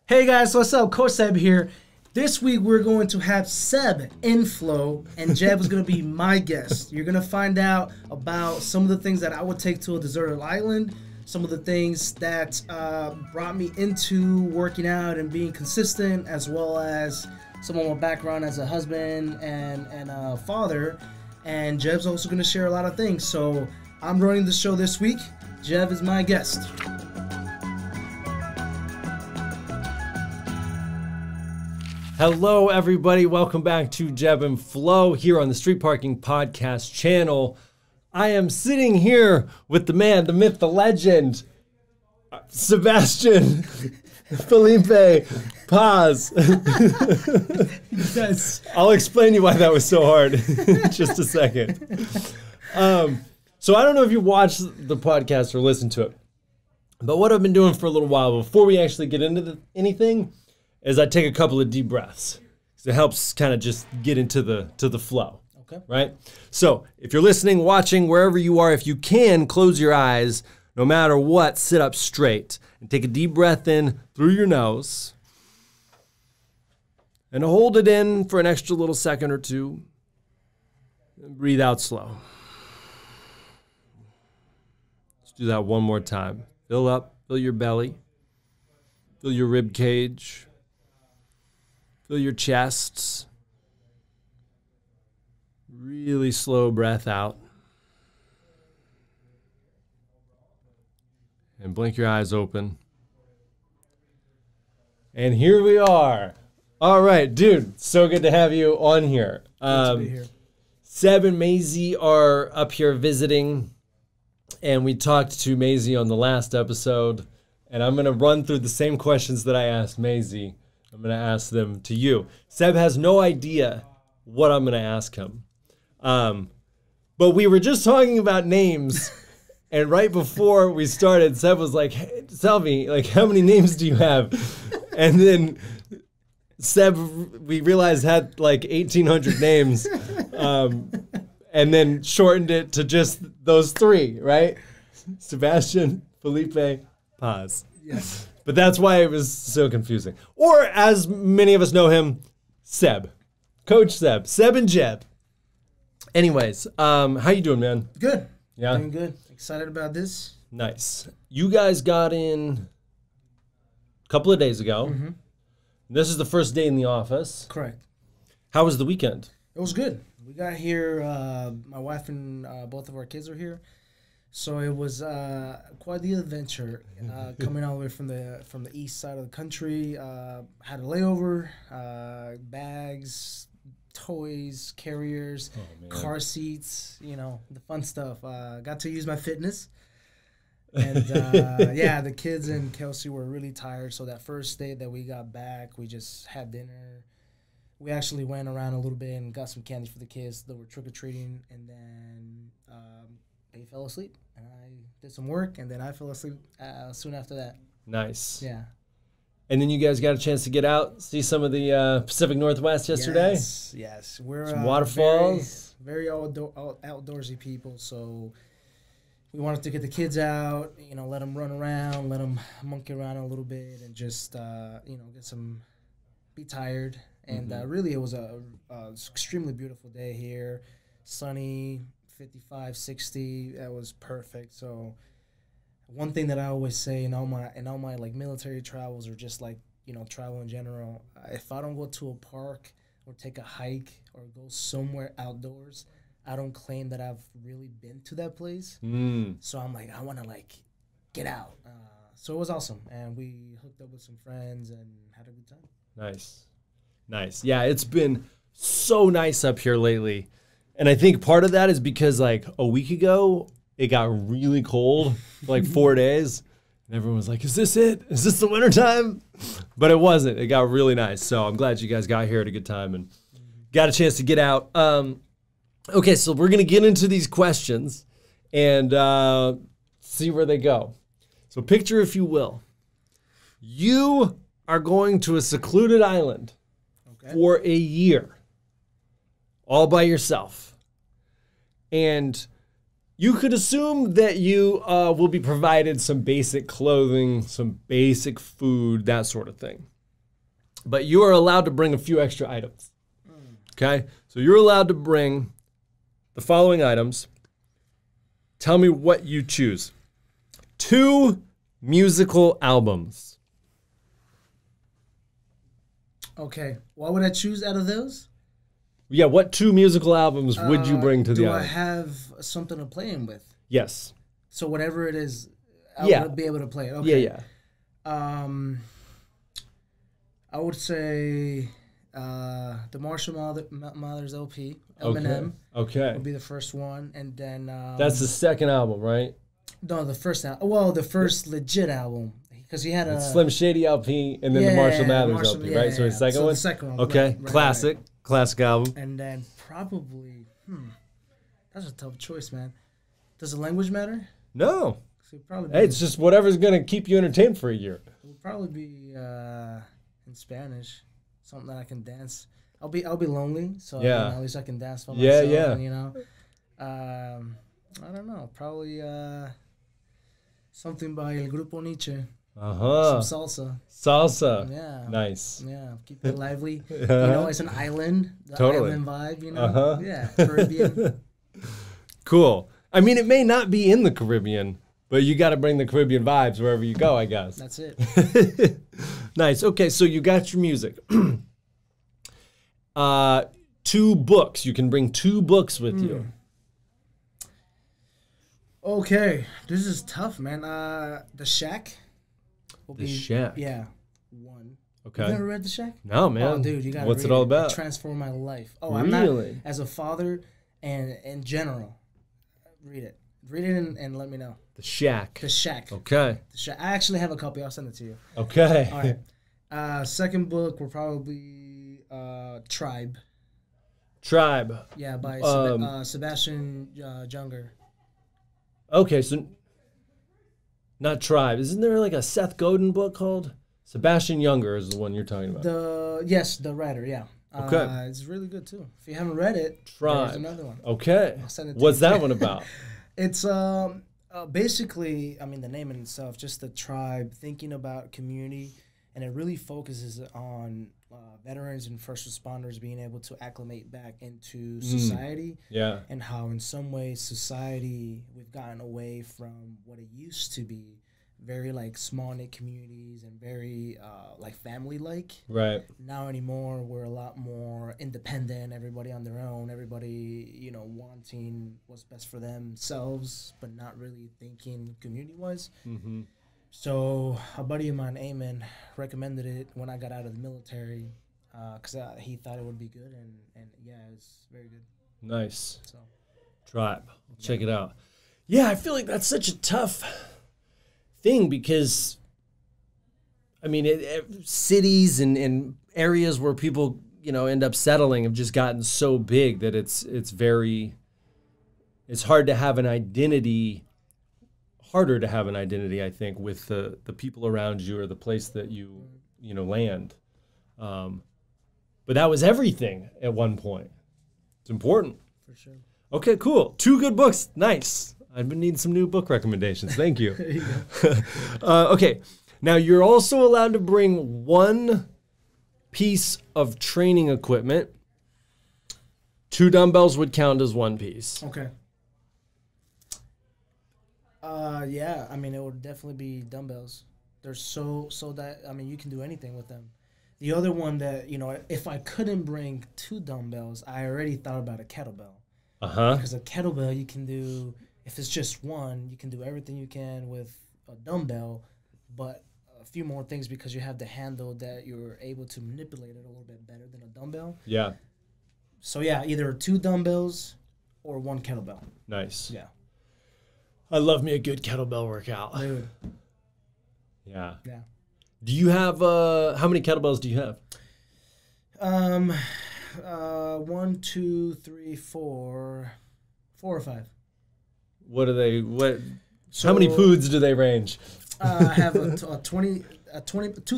Hey guys, what's up? Coach Seb here. This week we're going to have Seb in Flow, and Jeb is going to be my guest. You're going to find out about some of the things that I would take to a deserted island, some of the things that brought me into working out and being consistent, as well as some of my background as a husband and a father. And Jeb's also going to share a lot of things. So I'm running the show this week. Jeb is my guest. Hello, everybody. Welcome back to JEB in FLOW here on the Street Parking Podcast channel. I am sitting here with the man, the myth, the legend, Sebastian Felipe Paz. Yes. I'll explain to you why that was so hard in just a second. So I don't know if you watched the podcast or listened to it, but what I've been doing for a little while before we actually get into anything is I take a couple of deep breaths. It helps kind of just get into the flow. Okay. Right? So if you're listening, watching, wherever you are, if you can, close your eyes. No matter what, sit up straight and take a deep breath in through your nose and hold it in for an extra little second or two. And breathe out slow. Let's do that one more time. Fill up, fill your belly, fill your rib cage. Feel your chest. Really slow breath out. And blink your eyes open. And here we are. All right, dude. So good to have you on here. Good to be here. Seb and Maisie are up here visiting. And we talked to Maisie on the last episode. And I'm going to run through the same questions that I asked Maisie. I'm going to ask them to you. Seb has no idea what I'm going to ask him. But we were just talking about names. And right before we started, Seb was like, hey, tell me, like, how many names do you have? And then Seb, we realized, had like 1,800 names. And then shortened it to just those three, right? Sebastian, Felipe, Paz. Yes. But that's why it was so confusing. Or, as many of us know him, Seb. Coach Seb. Seb and Jeb. Anyways, how you doing, man? Good. Yeah? Doing good. Excited about this. Nice. You guys got in a couple of days ago. Mm-hmm. This is the first day in the office. Correct. How was the weekend? It was good. We got here, my wife and both of our kids are here. So it was quite the adventure, coming all the way from the east side of the country. Had a layover, bags, toys, carriers, car seats, the fun stuff. Got to use my fitness. And, yeah, the kids and Kelsey were really tired. So that first day that we got back, we just had dinner. We actually went around a little bit and got some candy for the kids that were trick-or-treating. And then they fell asleep. And I did some work, and then I fell asleep soon after that. Nice. Yeah. And then you guys got a chance to get out, see some of the Pacific Northwest yesterday? Yes. We're some waterfalls. Very outdoorsy people, so we wanted to get the kids out, let them run around, let them monkey around a little bit, and just, be tired. And really, it was a extremely beautiful day here, sunny, 55, 60. That was perfect. So one thing that I always say in all my like military travels, or just like travel in general, if I don't go to a park or take a hike or go somewhere outdoors, I don't claim that I've really been to that place. So I'm like, I want to like get out. So it was awesome, and we hooked up with some friends and had a good time. Nice. Yeah, it's been so nice up here lately. And I think part of that is because, like, a week ago, it got really cold for like 4 days. And everyone was like, is this it? Is this the wintertime? But it wasn't. It got really nice. So I'm glad you guys got here at a good time and got a chance to get out. Okay, so we're going to get into these questions and see where they go. So picture, if you will, you are going to a secluded island for a year. All by yourself. And you could assume that you will be provided some basic clothing, some basic food, that sort of thing. but you are allowed to bring a few extra items. Okay? So you're allowed to bring the following items. Tell me what you choose. 2 musical albums. Okay. What would I choose out of those? Yeah, what 2 musical albums would you bring to the Do I island? have something to play in with? Yes. So whatever it is, I Yeah. would be able to play it. Okay. Yeah. I would say the Marshall Mathers LP, Eminem, Okay. would be the first one, and then That's the second album, right? no, the first album. Well, the first legit album, because he had a Slim Shady LP and then the Marshall Mathers LP, right? So the second one? The second one. Okay. Right, Classic. right. Classic album. And then probably, that's a tough choice, man. Does the language matter? No. So it'd probably Hey, it's just whatever's going to keep you entertained for a year. it would probably be in Spanish, something that I can dance. I'll be lonely, so Yeah. at least I can dance by Yeah, myself. yeah. And, you know, I don't know, probably something by El Grupo Nietzsche, Uh-huh. some salsa. Salsa. Yeah. Nice. Yeah, keep it lively. You know, it's an island, the Totally. island vibe. You know, Uh-huh. yeah, Caribbean. Cool. I mean, it may not be in the Caribbean, but you got to bring the Caribbean vibes wherever you go, I guess. That's it. Nice. Okay, so you got your music. 2 books. You can bring 2 books with you. Okay, this is tough, man. The Shack. The Shack. Yeah, one. Okay. You never read The Shack? No, man. Oh, dude, you gotta What's read it all It about? transformed my life. Oh, Really? I'm not as a father and in general. Read it. Read it and let me know. The Shack. The Shack. Okay. The Shack. I actually have a copy. I'll send it to you. Okay. All right. Second book will probably Tribe. Tribe. Yeah, by Sebastian Junger. Okay, so not Tribe. Isn't there like a Seth Godin book called? Sebastian Junger is the one you're talking about. The writer. Yeah. Okay. It's really good too. If you haven't read it, Tribe. there's another one. Okay. I'll send it to What's you. that one about? It's basically, I mean, the name in itself, just the tribe, thinking about community, and it really focuses on veterans and first responders being able to acclimate back into society. Yeah. And how in some ways society, we've gotten away from what it used to be, very like small knit communities and very like family like. Right. Now anymore, we're a lot more independent, everybody on their own, everybody, you know, wanting what's best for themselves, but not really thinking community-wise. Mm-hmm. So a buddy of mine, Eamon, recommended it when I got out of the military because he thought it would be good, and yeah, it's very good. Nice. So Tribe. Check it out. Yeah, I feel like that's such a tough thing because, I mean, cities and areas where people, you know, end up settling have just gotten so big that it's hard to have an identity, harder to have an identity, I think, with the people around you or the place that you land. But that was everything at one point. It's important. for sure. Okay, cool. 2 good books. Nice. I've been needing some new book recommendations. Thank you. There you go. Okay. Now, you're also allowed to bring 1 piece of training equipment. 2 dumbbells would count as 1 piece. Okay. Yeah, I mean, it would definitely be dumbbells. They're so that, I mean, you can do anything with them. The other one that, you know, if I couldn't bring 2 dumbbells, I already thought about a kettlebell. Uh-huh. Because a kettlebell, you can do, if it's just one, you can do everything you can with a dumbbell, but a few more things because you have the handle that you're able to manipulate it a little bit better than a dumbbell. Yeah. So, yeah, either 2 dumbbells or 1 kettlebell. Nice. Yeah. I love me a good kettlebell workout. Dude. Yeah. Yeah. Do you have, how many kettlebells do you have? 1, 2, 3, 4 or 5. What are they, So, how many poods do they range? I have two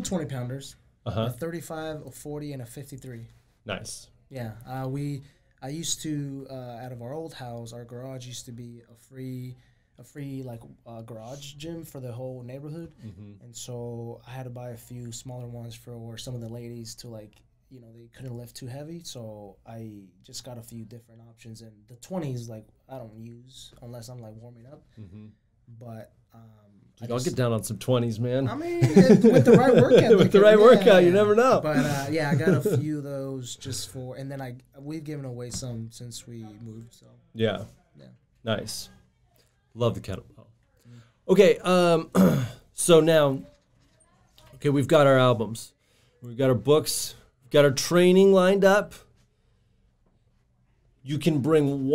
20 pounders, Uh-huh. a 35, a 40, and a 53. Nice. Yeah, I used to out of our old house, our garage used to be a free a free like garage gym for the whole neighborhood, and so I had to buy a few smaller ones for some of the ladies to like, you know, they couldn't lift too heavy, so I just got a few different options. And the 20s, like, I don't use unless I'm like warming up, but I'll get down on some 20s, man. I mean, with the right workout, with the right workout, you never know. But yeah, I got a few of those just for, and then we've given away some since we moved. So yeah, nice. Love the kettlebell. Okay, so now, okay, we've got our albums, we've got our books, we've got our training lined up. You can bring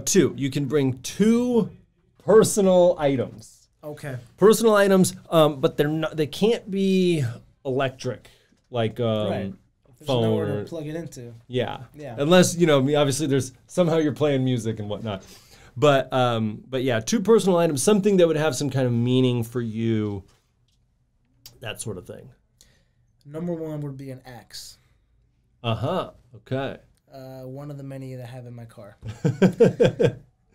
two. You can bring 2 personal items. Okay. Personal items, but they can't be electric, like right. There's phone. nowhere to plug it into. Yeah. Yeah. Unless, you know, obviously there's somehow you're playing music and whatnot. But yeah, 2 personal items, something that would have some kind of meaning for you, that sort of thing. Number 1 would be an axe. Okay. One of the many that I have in my car.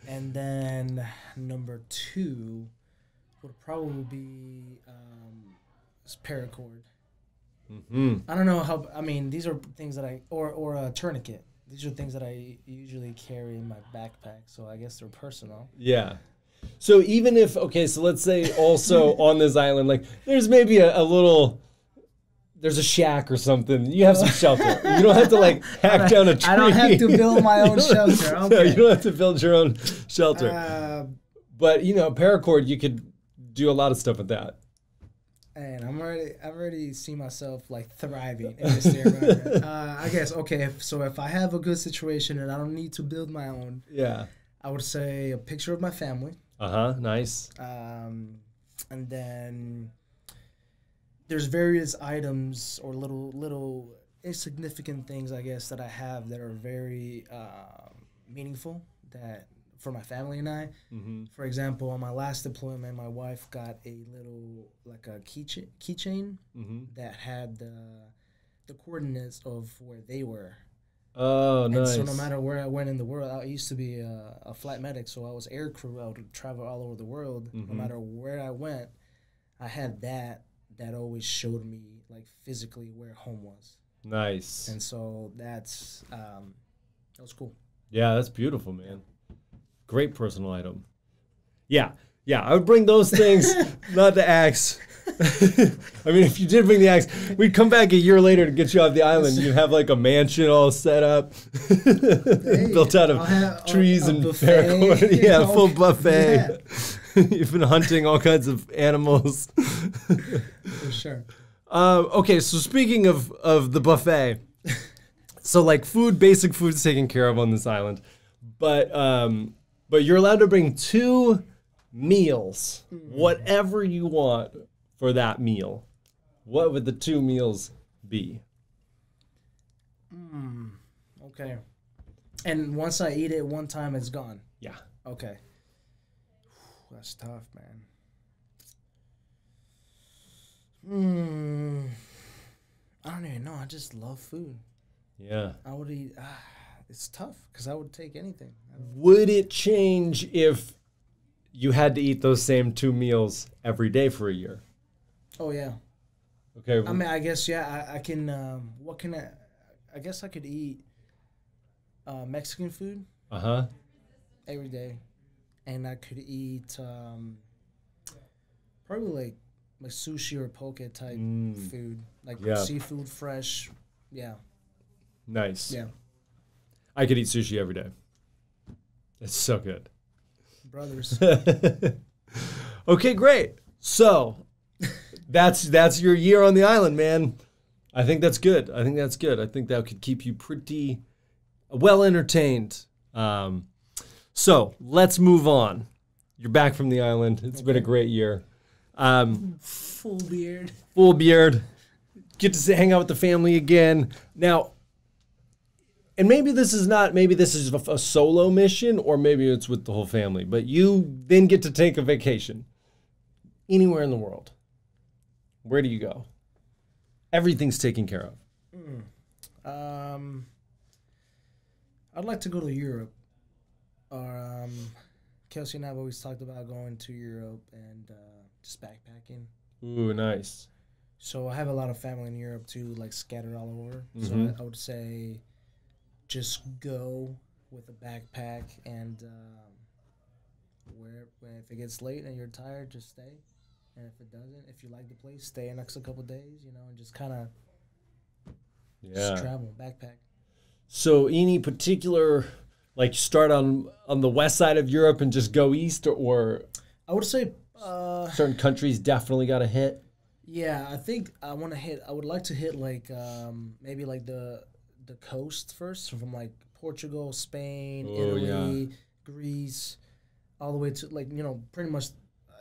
And then number 2 would probably be paracord. I don't know how. I mean, these are things that or a tourniquet. These are things that I usually carry in my backpack, so I guess they're personal. Yeah. So even if, okay, so let's say also on this island, like there's maybe a little, there's a shack or something. You have some shelter. You don't have to like hack down a tree. I don't have to build my own shelter. Okay. No, you don't have to build your own shelter. But, you know, paracord, you could do a lot of stuff with that. And I've already seen myself like thriving in this environment. I guess, okay, so if I have a good situation and I don't need to build my own, I would say a picture of my family. Nice. And then there's various items or little insignificant things, I guess, that I have that are very meaningful that for my family and I. For example, on my last deployment, my wife got a little like a keychain that had the coordinates of where they were. Oh, nice. And so no matter where I went in the world, I used to be a flight medic, so I was air crew. I would travel all over the world. No matter where I went, I had that always showed me like physically where home was. Nice. And so that was cool. Yeah, that's beautiful, man. Great personal item. Yeah, I would bring those things, not the axe. I mean, if you did bring the axe, we'd come back a year later to get you off the island. You'd have like a mansion all set up, built out of trees and paracord. Yeah, full buffet. Yeah. You've been hunting all kinds of animals. For sure. Okay, so speaking of the buffet, so like basic food's taken care of on this island, but you're allowed to bring 2 meals, whatever you want for that meal. What would the 2 meals be? Okay. And once I eat it one time, it's gone. Yeah. Okay. That's tough, man. I don't even know. I just love food. Yeah. I would eat. It's tough because I would take anything. Would it change if you had to eat those same 2 meals every day for a year? Oh, yeah. Okay. I mean, I guess, yeah, I can, what can I guess I could eat Mexican food. Every day. And I could eat probably like sushi or poke type food. Like seafood, fresh. Yeah. Nice. Yeah. I could eat sushi every day. It's so good. Brothers. Okay, great. So that's your year on the island, man. I think that's good. I think that could keep you pretty well entertained. So let's move on. You're back from the island. It's been a great year. Full beard. Full beard. Get to hang out with the family again. Now, and maybe this is a solo mission, or maybe it's with the whole family, but you then get to take a vacation anywhere in the world. Where do you go? Everything's taken care of. I'd like to go to Europe or Kelsey and I have always talked about going to Europe and just backpacking. Ooh, nice. So I have a lot of family in Europe too, like scattered all over. So I would say just go with a backpack and if it gets late and you're tired, just stay. And if it doesn't, if you like the place, stay an extra couple of days, and just kind of just travel, backpack. So any particular, like start on the west side of Europe and just go east, or I would say certain countries definitely got to hit? Yeah, I think I would like to hit like maybe like the coast first, from like Portugal, Spain, Italy, Greece, all the way to like, pretty much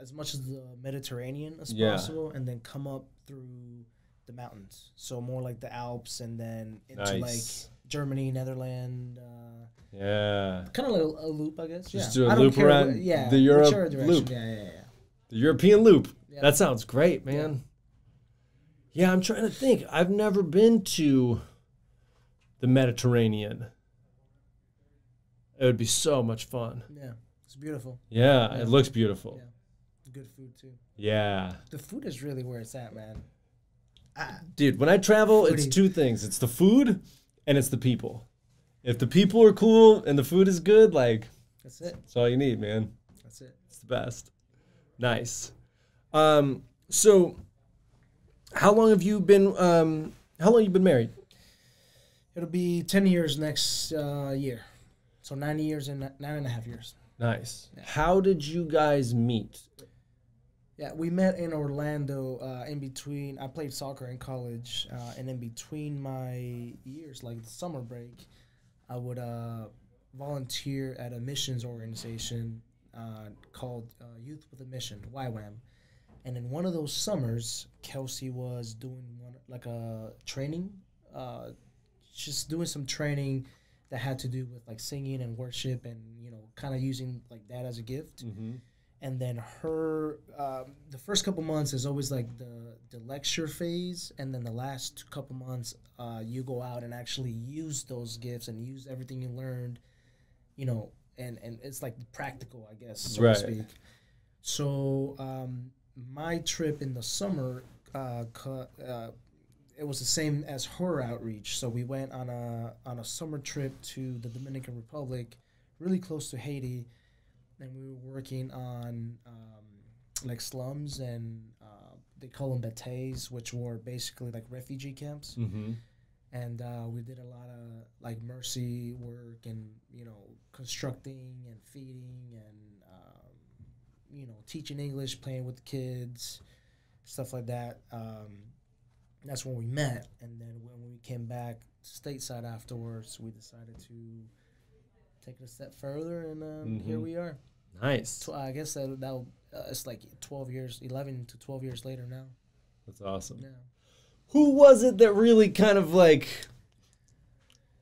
as much as the Mediterranean as possible, and then come up through the mountains. So more like the Alps, and then into like Germany, Netherlands. Kind of like a loop, I guess. Just do a loop around the Europe loop. Yeah. The European loop. Yeah. That sounds great, man. Yeah, I'm trying to think. I've never been to the Mediterranean. It would be so much fun. Yeah, it's beautiful. Yeah, it looks beautiful. Yeah. Good food too. Yeah. The food is really where it's at, man. Dude, when I travel, it's two things. It's the food and it's the people. If the people are cool and the food is good, like, that's it. That's all you need, man. That's it. It's the best. Nice. So how long have you been married? It'll be 10 years next year. So 9 years and 9.5 years. Nice. Yeah. How did you guys meet? Yeah, we met in Orlando in between. I played soccer in college, and in between my years, like the summer break, I would volunteer at a missions organization called Youth with a Mission, YWAM. And in one of those summers, Kelsey was doing a training, just doing some training that had to do with like singing and worship, and kind of using like that as a gift. And then her, the first couple months is always like the lecture phase, and then the last couple months, you go out and actually use those gifts and use everything you learned, and it's like practical, I guess, so to speak. So my trip in the summer, it was the same as her outreach. So we went on a summer trip to the Dominican Republic, really close to Haiti. And we were working on like slums, and they call them bêtes, which were basically like refugee camps. And we did a lot of like mercy work, and constructing and feeding, and teaching English, playing with the kids, stuff like that. That's when we met, and then when we came back stateside afterwards, we decided to take it a step further, and here we are. Nice. I guess that it's like 11 to 12 years later now. That's awesome. Yeah. Who was it that really kind of like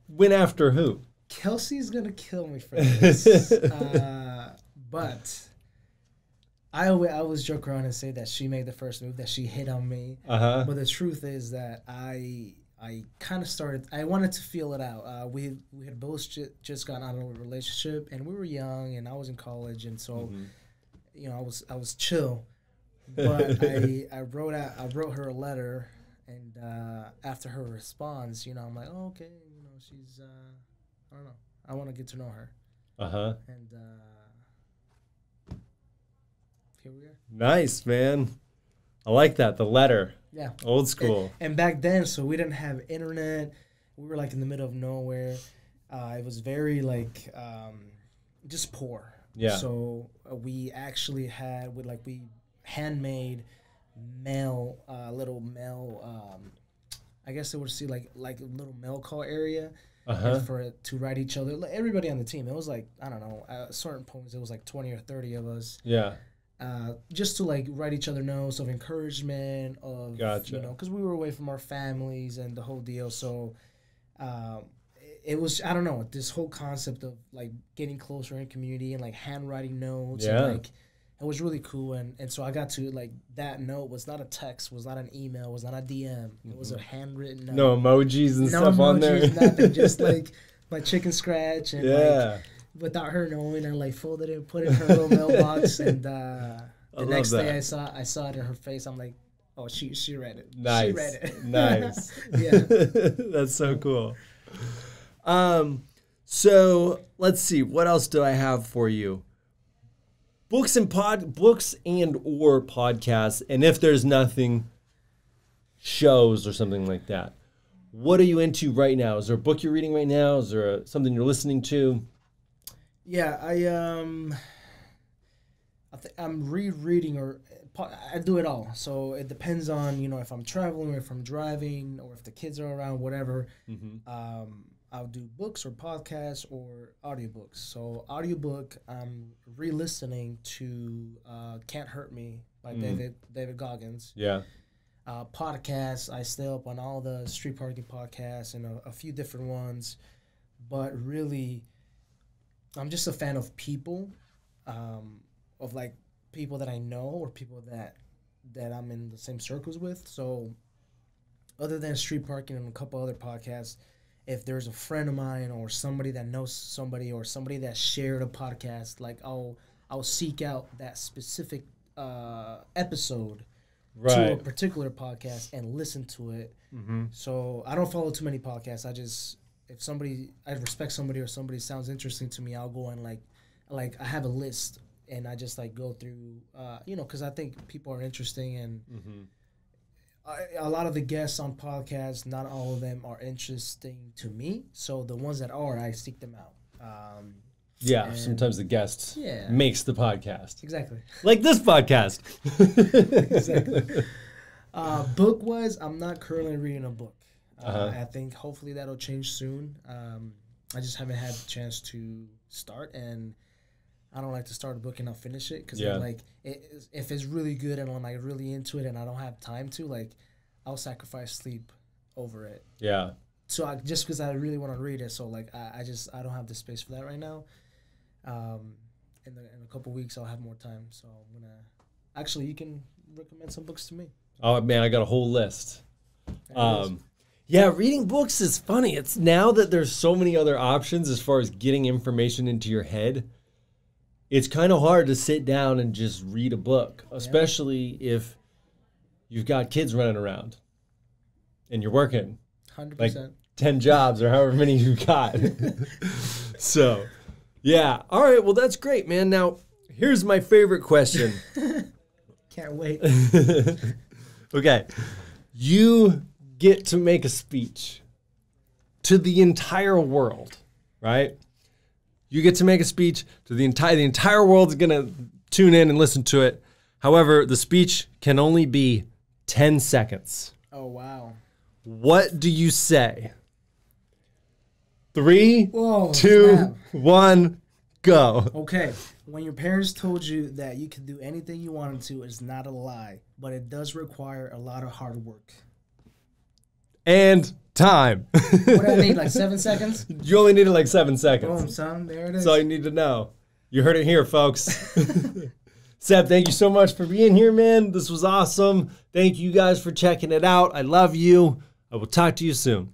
went after who? Kelsey's gonna kill me for this, but I always joke around and say that she made the first move, that she hit on me. But the truth is that I kind of started. I wanted to feel it out. We had both just gotten out of a relationship, and we were young, and I was in college, and so I was chill. But I wrote her a letter, and after her response, I'm like, oh, okay, she's I don't know. I want to get to know her. And here we are. Nice, man. I like that. The letter. Yeah. Old school. And back then, so we didn't have internet. We were like in the middle of nowhere. It was very like just poor. Yeah. So we actually had we handmade little mail. I guess it would see like a little mail call area for it to write each other. Like everybody on the team. It was like, I don't know, at certain points it was like 20 or 30 of us. Yeah. Just to like write each other notes of encouragement, of because we were away from our families and the whole deal. So it was, I don't know, this whole concept of like getting closer in community and like handwriting notes. Yeah. And, like, it was really cool. And so I got to like, that note was not a text, was not an email, was not a DM. It was a handwritten note. No emojis and stuff on there. Nothing. Just like my chicken scratch and like without her knowing. I like folded it, put it in her little mailbox, and the next day I saw it in her face. I'm like, oh, she read it. Nice. She read it. Nice. Yeah. That's so cool. So let's see. What else do I have for you? Books and or podcasts, and if there's nothing, shows or something like that. What are you into right now? Is there a book you're reading right now? Is there something you're listening to? Yeah, I'm rereading, or I do it all. So it depends on, if I'm traveling or if I'm driving or if the kids are around, whatever. I'll do books or podcasts or audiobooks. So audiobook, I'm re-listening to Can't Hurt Me by David Goggins. Yeah. Podcasts, I stay up on all the street parking podcasts and a few different ones. But really, I'm just a fan of people, of like people that I know or people that I'm in the same circles with. So other than street parking and a couple other podcasts, if there's a friend of mine or somebody that knows somebody or somebody that shared a podcast, like I'll seek out that specific episode to a particular podcast and listen to it. So I don't follow too many podcasts. I respect somebody or somebody sounds interesting to me, I'll go and like I have a list and I just like go through, because I think people are interesting and a lot of the guests on podcasts, not all of them are interesting to me. So the ones that are, I seek them out. Sometimes the guest makes the podcast. Exactly. Like this podcast. Exactly. Book-wise, I'm not currently reading a book. I think hopefully that'll change soon. I just haven't had the chance to start, and I don't like to start a book and not finish it because if it's really good and I'm like really into it and I don't have time to, I'll sacrifice sleep over it. Yeah. So just because I really want to read it, so I don't have the space for that right now. In a couple weeks I'll have more time, so I'm gonna. Actually, you can recommend some books to me. Oh man, I got a whole list. Yeah, reading books is funny. It's now that there's so many other options as far as getting information into your head. It's kind of hard to sit down and just read a book, especially if you've got kids running around and you're working 100%. like 10 jobs or however many you've got. So, yeah. All right. Well, that's great, man. Now, here's my favorite question. Can't wait. Okay. You get to make a speech to the entire world, right? You get to make a speech to the entire world is going to tune in and listen to it. However, the speech can only be 10 seconds. Oh, wow. What do you say? 3, Whoa, 2, snap. 1, go. Okay. When your parents told you that you could do anything you wanted to, it's not a lie, but it does require a lot of hard work. And time. What do I need, like 7 seconds? You only needed like 7 seconds. Boom, son. There it is. That's all you need to know. You heard it here, folks. Seb, thank you so much for being here, man. This was awesome. Thank you guys for checking it out. I love you. I will talk to you soon.